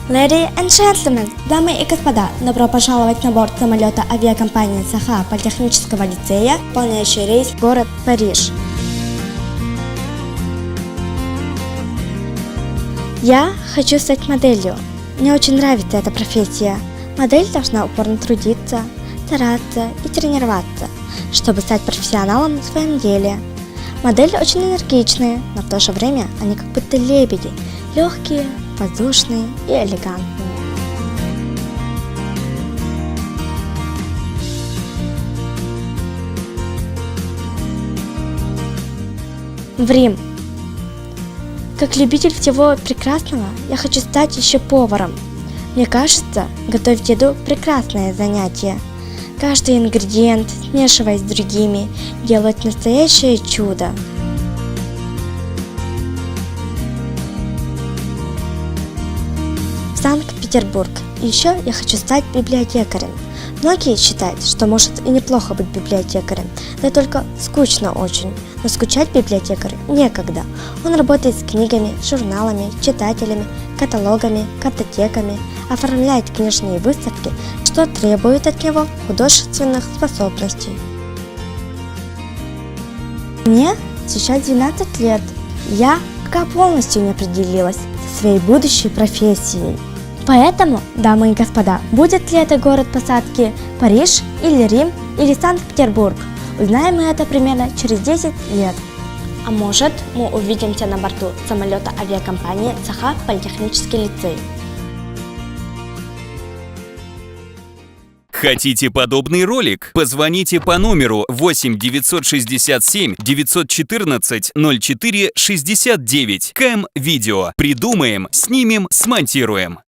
Ladies and gentlemen, дамы и господа, добро пожаловать на борт самолета авиакомпании Саха Политехнического лицея, выполняющий рейс в город Париж. Я хочу стать моделью. Мне очень нравится эта профессия. Модель должна упорно трудиться, стараться и тренироваться, чтобы стать профессионалом в своем деле. Модели очень энергичные, но в то же время они как будто лебеди, легкие, воздушные и элегантные. В Рим. Как любитель всего прекрасного, я хочу стать еще поваром. Мне кажется, готовить еду – прекрасное занятие. Каждый ингредиент, смешиваясь с другими, делает настоящее чудо. Санкт-Петербург. И еще я хочу стать библиотекарем. Многие считают, что может и неплохо быть библиотекарем, да только скучно очень. Но скучать библиотекарю некогда. Он работает с книгами, журналами, читателями, каталогами, картотеками, оформляет книжные выставки, что требует от него художественных способностей. Мне сейчас 12 лет. Я пока полностью не определилась со своей будущей профессией. Поэтому, дамы и господа, будет ли это город посадки Париж или Рим или Санкт-Петербург, узнаем мы это примерно через 10 лет. А может, мы увидимся на борту самолета авиакомпании Саха Политехнический лицей. Хотите подобный ролик? Позвоните по номеру 8 967 914 04 69. КМ Видео. Придумаем, снимем, смонтируем.